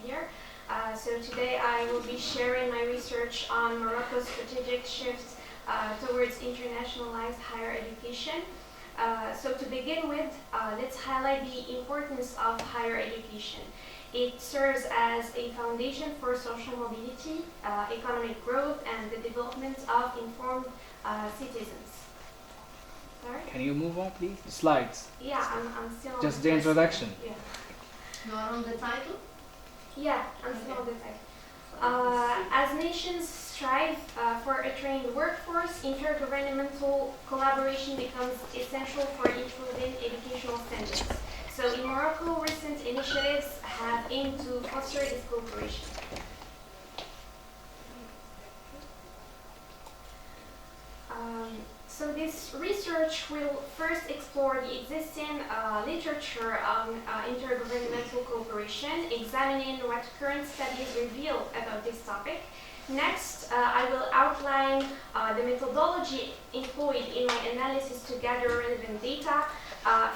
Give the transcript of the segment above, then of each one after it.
here. So today I will be sharing my research on Morocco's strategic shift towards internationalized higher education. So to begin with, let's highlight the importance of higher education. It serves as a foundation for social mobility, economic growth, and the development of informed citizens. Sorry? Can you move on, please? The slides. Yeah, I'm still on Just the introduction. Yeah. You are on the title? Yeah, I'm still on the title. As nations strive for a trained workforce, intergovernmental collaboration becomes essential for improving educational standards. So in Morocco, recent initiatives have aimed to foster this cooperation. So this research will first explore the existing literature on intergovernmental cooperation, examining what current studies reveal about this topic. Next, I will outline the methodology employed in my analysis to gather relevant data.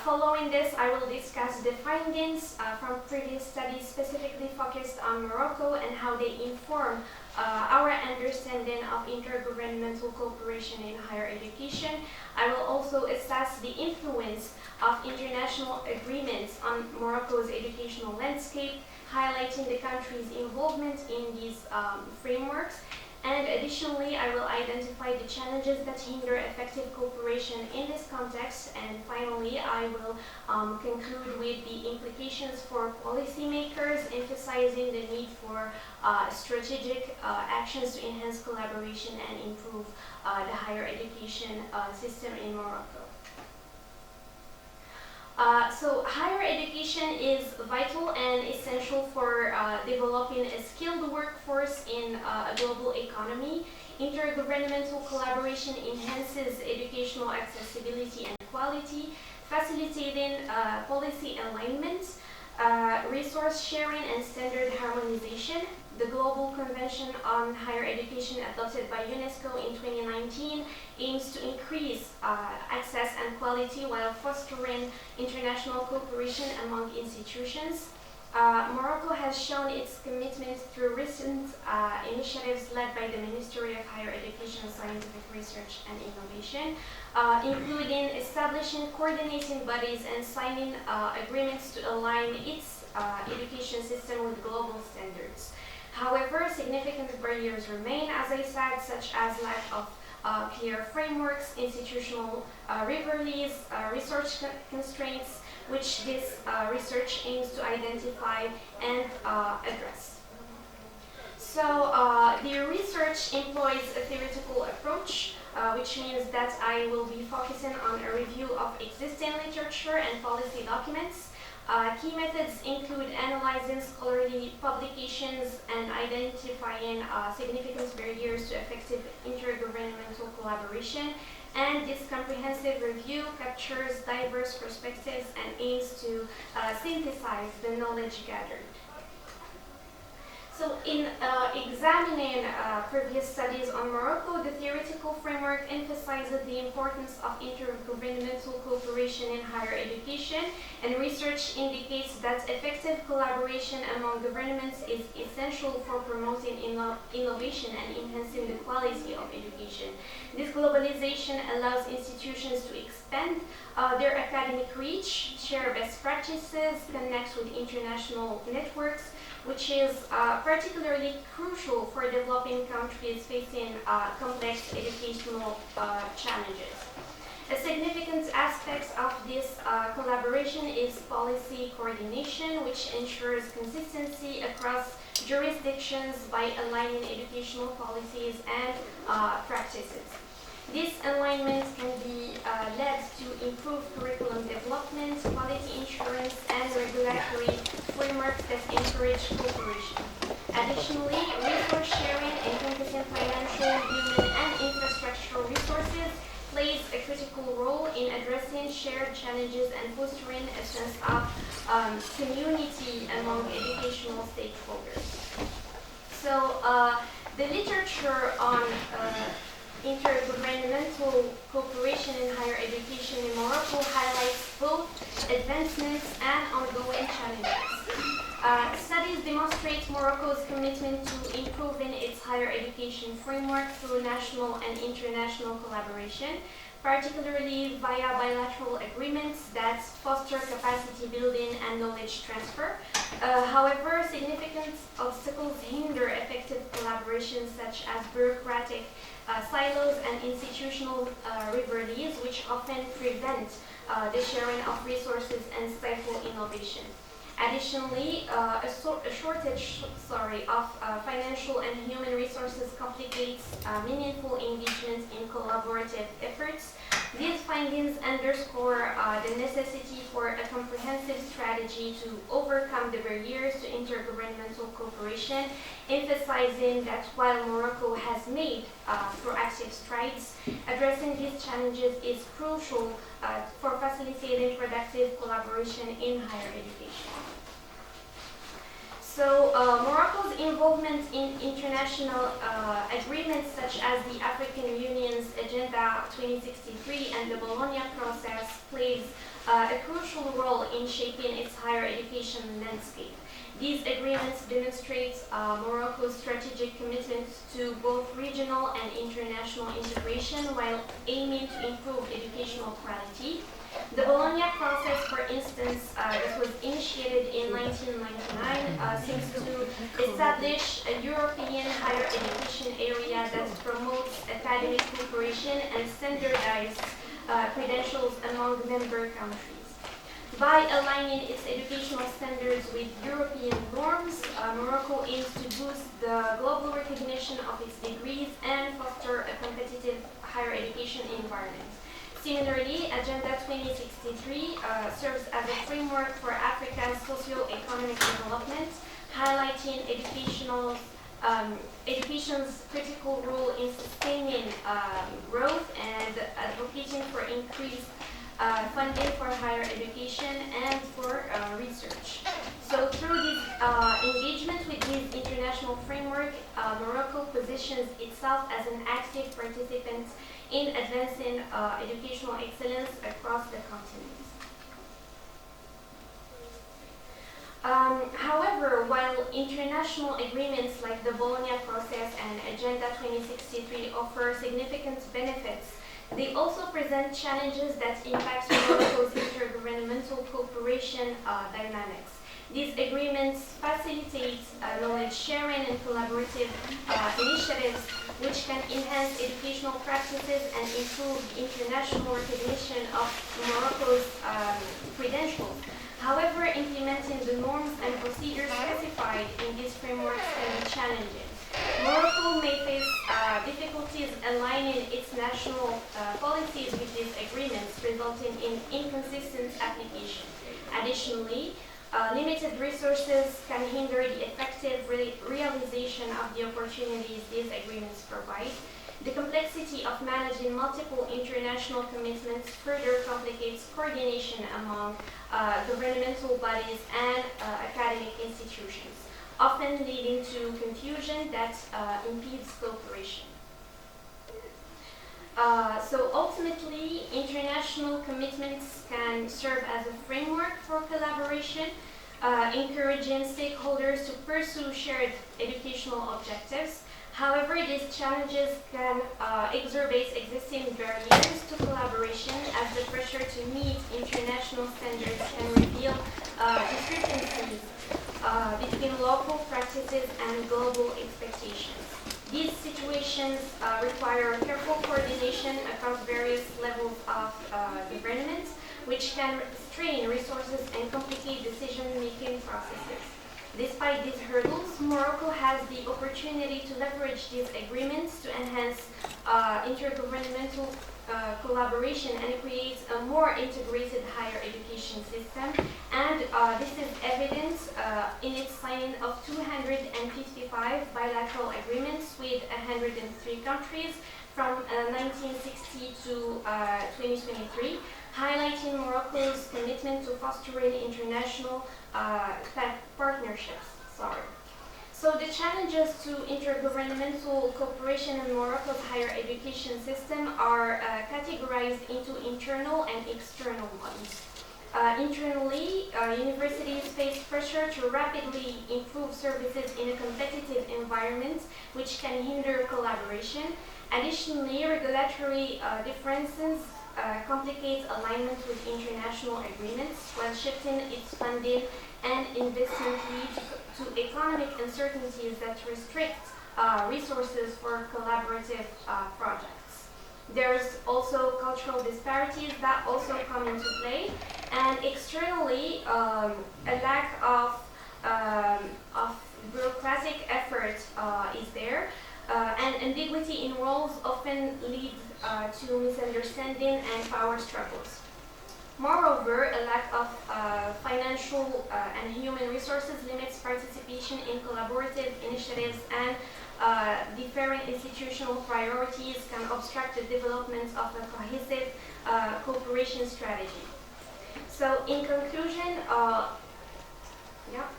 Following this, I will discuss the findings from previous studies specifically focused on Morocco and how they inform our understanding of intergovernmental cooperation in higher education. I will also assess the influence of international agreements on Morocco's educational landscape, highlighting the country's involvement in these frameworks. And additionally, I will identify the challenges that hinder effective cooperation in this context. And finally, I will conclude with the implications for policymakers, emphasizing the need for strategic actions to enhance collaboration and improve the higher education system in Morocco. So higher education is vital and essential for developing a skilled workforce in a global economy. Intergovernmental collaboration enhances educational accessibility and quality, facilitating policy alignment, resource sharing and standard harmonization. The Global Convention on Higher Education adopted by UNESCO in 2019 aims to increase access and quality while fostering international cooperation among institutions. Morocco has shown its commitment through recent initiatives led by the Ministry of Higher Education, Scientific Research and Innovation, including establishing coordinating bodies and signing agreements to align its education system with global standards. However, significant barriers remain, as I said, such as lack of clear frameworks, institutional rivalries, research constraints, which this research aims to identify and address. So the research employs a theoretical approach, which means that I will be focusing on a review of existing literature and policy documents. Key methods include analyzing scholarly publications and identifying significant barriers to effective intergovernmental collaboration. And this comprehensive review captures diverse perspectives and aims to synthesize the knowledge gathered. So in examining previous studies on Morocco, the theoretical framework emphasizes the importance of intergovernmental cooperation in higher education, and research indicates that effective collaboration among governments is essential for promoting innovation and enhancing the quality of education. This globalization allows institutions to expand their academic reach, share best practices, connect with international networks, which is particularly crucial for developing countries facing complex educational challenges. A significant aspect of this collaboration is policy coordination, which ensures consistency across jurisdictions by aligning educational policies and practices. This alignment can be led to improved curriculum development, quality insurance, and regulatory frameworks that encourage cooperation. Additionally, resource sharing, encompassing financial, human, and infrastructural resources, plays a critical role in addressing shared challenges and fostering a sense of community among educational stakeholders. So, the literature on intergovernmental cooperation in higher education in Morocco highlights both advancements and ongoing challenges. Studies demonstrates Morocco's commitment to improving its higher education framework through national and international collaboration, particularly via bilateral agreements that foster capacity building and knowledge transfer. However, significant obstacles hinder effective collaboration, such as bureaucratic silos and institutional rivalries, which often prevent the sharing of resources and stifle innovation. Additionally, a shortage of financial and human resources complicates meaningful engagement in collaborative efforts. These findings underscore the necessity for a comprehensive strategy to overcome the barriers to intergovernmental cooperation, emphasizing that while Morocco has made proactive strides, addressing these challenges is crucial for facilitating productive collaboration in higher education. So Morocco's involvement in international agreements such as the African Union's Agenda 2063 and the Bologna process plays a crucial role in shaping its higher education landscape. These agreements demonstrate Morocco's strategic commitment to both regional and international integration while aiming to improve educational quality. The Bologna process, for instance, that was initiated in 1999, seems to establish a European higher education area that promotes academic cooperation and standardized credentials among member countries. By aligning its educational standards with European norms, Morocco aims to boost the global recognition of its degrees and foster a competitive higher education environment. Similarly, Agenda 2063 serves as a framework for Africa's socio-economic development, highlighting education's critical role in sustaining growth and advocating for increased funding for higher education and for research. So through this engagement with this international framework, Morocco positions itself as an active participant in advancing educational excellence across the continent. However, while international agreements like the Bologna process and Agenda 2063 offer significant benefits, they also present challenges that impact Morocco's intergovernmental cooperation dynamics. These agreements facilitate knowledge sharing and collaborative initiatives which can enhance educational practices and improve international recognition of Morocco's credentials. However, implementing the norms and procedures specified in these frameworks can be challenging. Morocco may face difficulties aligning its national policies with these agreements, resulting in inconsistent application. Additionally, limited resources can hinder the effective realization of the opportunities these agreements provide. The complexity of managing multiple international commitments further complicates coordination among governmental bodies and academic institutions, often leading to confusion that impedes cooperation. So ultimately, international commitments can serve as a framework for collaboration, encouraging stakeholders to pursue shared educational objectives. However, these challenges can exacerbate existing barriers to collaboration, as the pressure to meet international standards can reveal discrepancies between local practices and global expectations. These situations require careful coordination across various levels of government, which can strain resources and complicate decision-making processes. Despite these hurdles, Morocco has the opportunity to leverage these agreements to enhance intergovernmental collaboration and create a more integrated higher education system. And this is evident in its signing of 255 bilateral agreements with 103 countries from 1960 to 2023, highlighting Morocco's commitment to fostering international partnerships. So the challenges to intergovernmental cooperation in Morocco's higher education system are categorized into internal and external ones. Internally, universities face pressure to rapidly improve services in a competitive environment, which can hinder collaboration. Additionally, regulatory differences complicate alignment with international agreements, while shifting its funding and investment leads to economic uncertainties that restrict resources for collaborative projects. There's also cultural disparities that also come into play, and externally, a lack of bureaucratic effort is there, and ambiguity in roles often leads to misunderstanding and power struggles. Moreover, a lack of financial and human resources limits participation in collaborative initiatives, and different institutional priorities can obstruct the development of a cohesive cooperation strategy. So, in conclusion,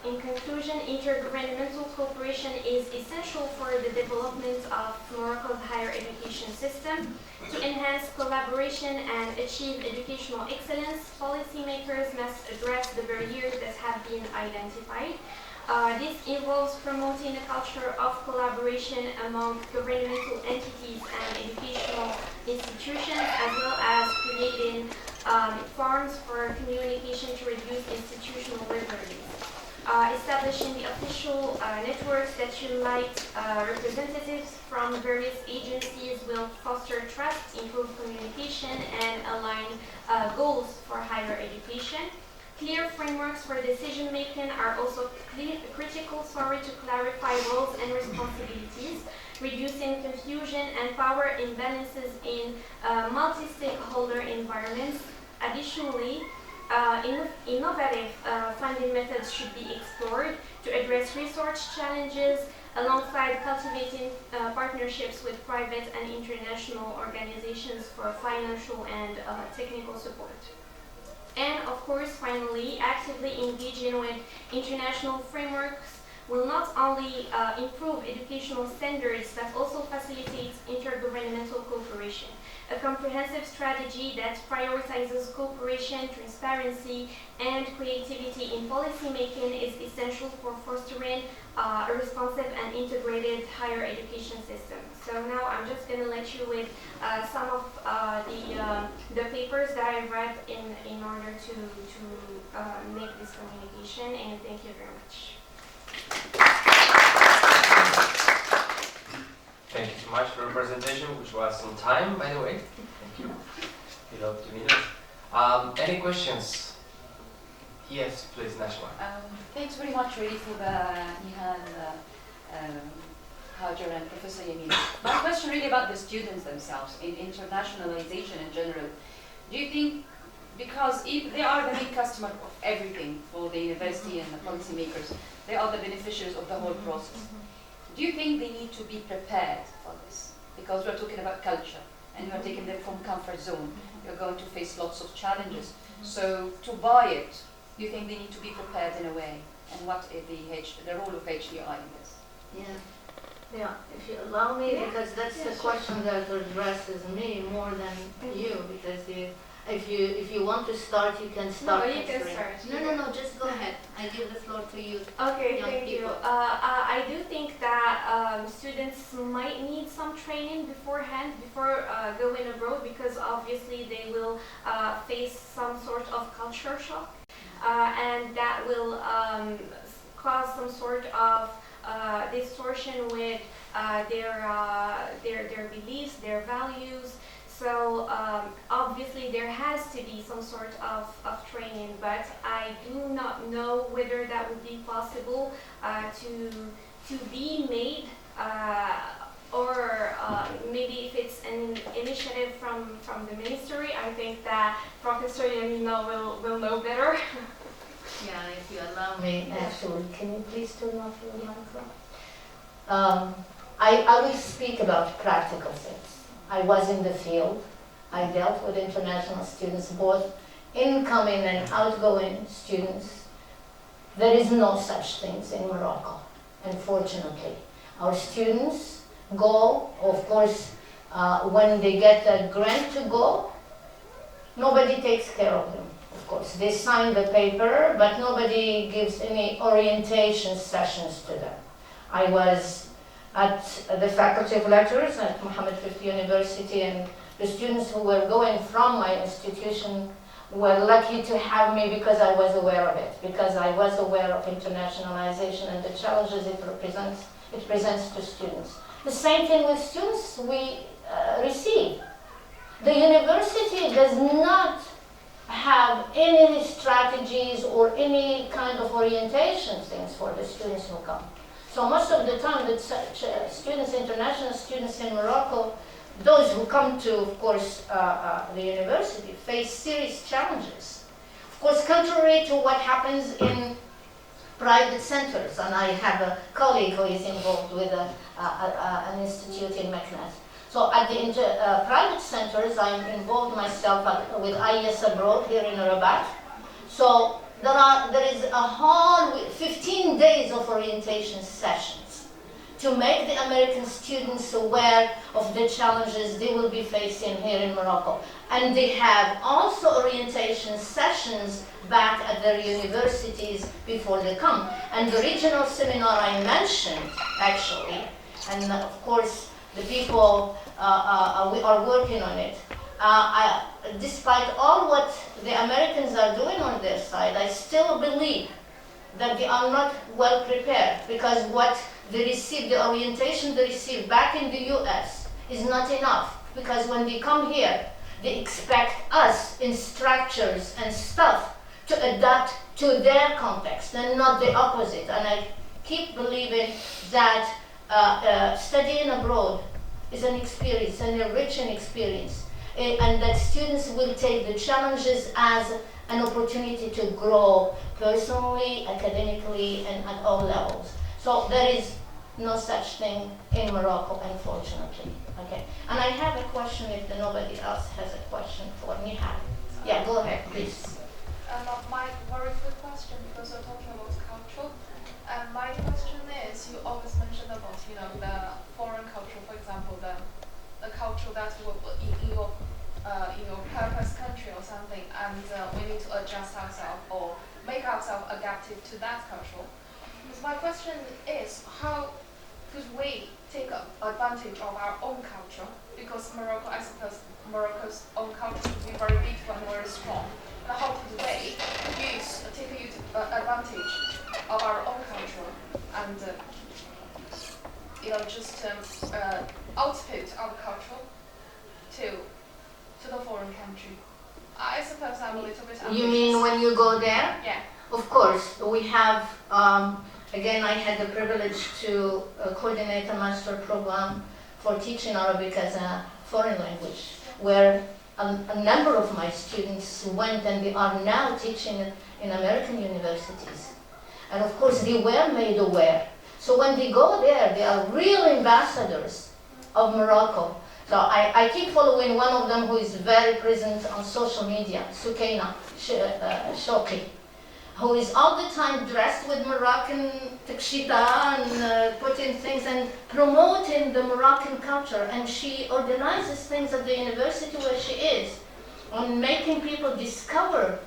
intergovernmental cooperation is essential for the development of Morocco's higher education system. To enhance collaboration and achieve educational excellence, policymakers must address the barriers that have been identified. This involves promoting a culture of collaboration among governmental entities and educational institutions, as well as creating forms for communication to reduce institutional rivalries. Establishing the official networks that unite representatives from various agencies will foster trust, improve communication, and align goals for higher education. Clear frameworks for decision-making are also critical to clarify roles and responsibilities, reducing confusion and power imbalances in multi-stakeholder environments. Additionally, innovative funding methods should be explored to address research challenges alongside cultivating partnerships with private and international organizations for financial and technical support. And of course, finally, actively engaging with international frameworks will not only improve educational standards but also facilitates intergovernmental cooperation. A comprehensive strategy that prioritizes cooperation, transparency, and creativity in policymaking is essential for fostering a responsive and integrated higher education system. So now I'm just going to let you with some of the papers that I read in order to make this communication, and thank you very much. Thank you so much for the presentation, which was on time, by the way. Thank you. Below 2 minutes. Any questions? Yes, please, Nashwa. Thanks very much, really, for the Nihal, Hajar, and Professor Yamin. My question really about the students themselves in internationalization in general. Do you think, because if they are the main customer of everything for the university and the policymakers, they are the beneficiaries of the whole process. Do you think they need to be prepared for this? Because we're talking about culture, and you're taking them from comfort zone. You're going to face lots of challenges. So to buy it, do you think they need to be prepared in a way? And what is the role of HDI in this? Yeah, if you allow me, because that's the question that addresses me more than you, because if you want to start, you can start. No, you can start. No, just go ahead. I give the floor to you. Okay, young thank people. you. I do think that students might need some training beforehand, before going abroad, because obviously they will face some sort of culture shock, and that will cause some sort of distortion with their beliefs, their values. So obviously there has to be some sort of training, but I do not know whether that would be possible to be made, or maybe if it's an initiative from the ministry. I think that Professor Yamina will know better. Yeah, if you allow me. Actually, can you please turn off your microphone? I will speak about practical things. I was in the field. I dealt with international students, both incoming and outgoing students. There is no such things in Morocco, unfortunately. Our students go, of course, when they get a grant to go, nobody takes care of them. Of course, they sign the paper, but nobody gives any orientation sessions to them. I was at the Faculty of Letters at Mohammed V University, and the students who were going from my institution were lucky to have me because I was aware of it, because I was aware of internationalization and the challenges it presents to students. The same thing with students we receive. The university does not have any strategies or any kind of orientation things for the students who come. So most of the time the students, international students in Morocco, those who come to, of course, the university, face serious challenges. Of course, contrary to what happens in private centers, and I have a colleague who is involved with an institute in Meknes. So at the private centers, I'm involved myself with IES abroad here in Rabat. So there is a whole 15 days of orientation sessions to make the American students aware of the challenges they will be facing here in Morocco. And they have also orientation sessions back at their universities before they come. And the regional seminar I mentioned, actually, and of course the people we are working on it. Despite all what the Americans are doing on their side, I still believe that they are not well prepared, because what they receive, the orientation they receive back in the US is not enough, because when they come here, they expect us in structures and stuff to adapt to their context and not the opposite. And I keep believing that studying abroad is an experience, an enriching experience, and that students will take the challenges as an opportunity to grow personally, academically, and at all levels. So there is no such thing in Morocco, unfortunately. Okay. And I have a question if nobody else has a question for Nihal. Yeah, go ahead, please. My very quick question, because we're talking about culture. My question is, you always mentioned about, the foreign culture, for example, the culture that will in your purpose country or something, and we need to adjust ourselves or make ourselves adaptive to that culture. Because my question is, how could we take advantage of our own culture? Because Morocco, I suppose, Morocco's own culture would be very beautiful and very strong. And how could we take advantage of our own culture and just output our culture to the foreign country? I suppose I'm a little bit ambitious. You mean when you go there? Yeah. Of course, we have, again, I had the privilege to coordinate a master program for teaching Arabic as a foreign language, where a number of my students went, and they are now teaching in American universities. And of course, they were made aware. So when they go there, they are real ambassadors of Morocco. So I keep following one of them who is very present on social media, Sukaina Shoki, who is all the time dressed with Moroccan takshita and putting things and promoting the Moroccan culture. And she organizes things at the university where she is on making people discover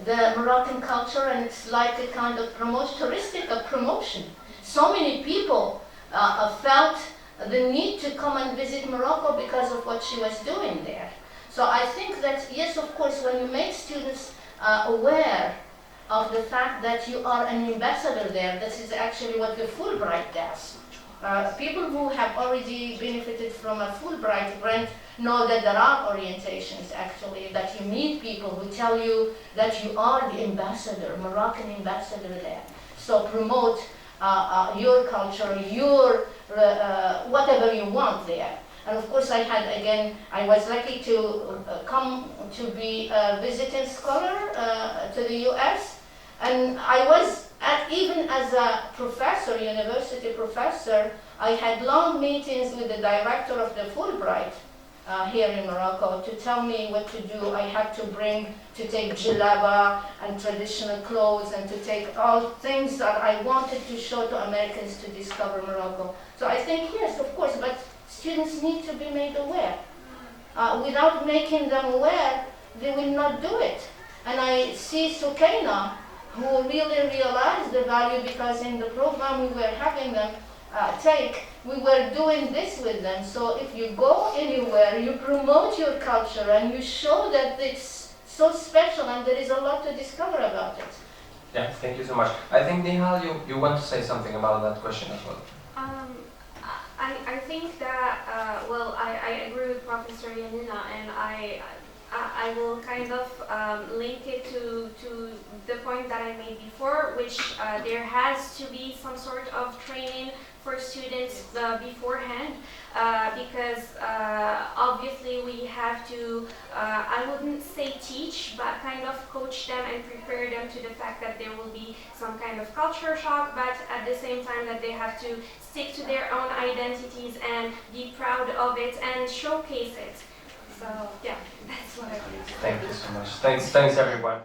the Moroccan culture, and it's like a kind of touristic promotion. So many people felt the need to come and visit Morocco because of what she was doing there. So I think that, yes, of course, when you make students aware of the fact that you are an ambassador there, this is actually what the Fulbright does. People who have already benefited from a Fulbright grant know that there are orientations, actually, that you meet people who tell you that you are the ambassador, Moroccan ambassador there. So promote your culture, your whatever you want there. And of course, I was lucky to come to be a visiting scholar to the US. And I was, even as a professor, university professor, I had long meetings with the director of the Fulbright here in Morocco to tell me what to do. I had to take jalaba and traditional clothes, and to take all things that I wanted to show to Americans to discover Morocco. So I think, yes, of course, but students need to be made aware. Without making them aware, they will not do it. And I see Sukaina, who really realized the value, because in the program we were having them we were doing this with them. So if you go anywhere, you promote your culture and you show that it's so special and there is a lot to discover about it. Yeah, thank you so much. I think Nihal, you want to say something about that question as well. I think that, well, I agree with Professor Yanina, and I will kind of link it to the point that I made before, which there has to be some sort of training for students beforehand, because obviously we have to, I wouldn't say teach, but kind of coach them and prepare them to the fact that there will be some kind of culture shock, but at the same time that they have to stick to their own identities and be proud of it and showcase it. So yeah, that's what I want to say. Thank you so much. Thanks everyone.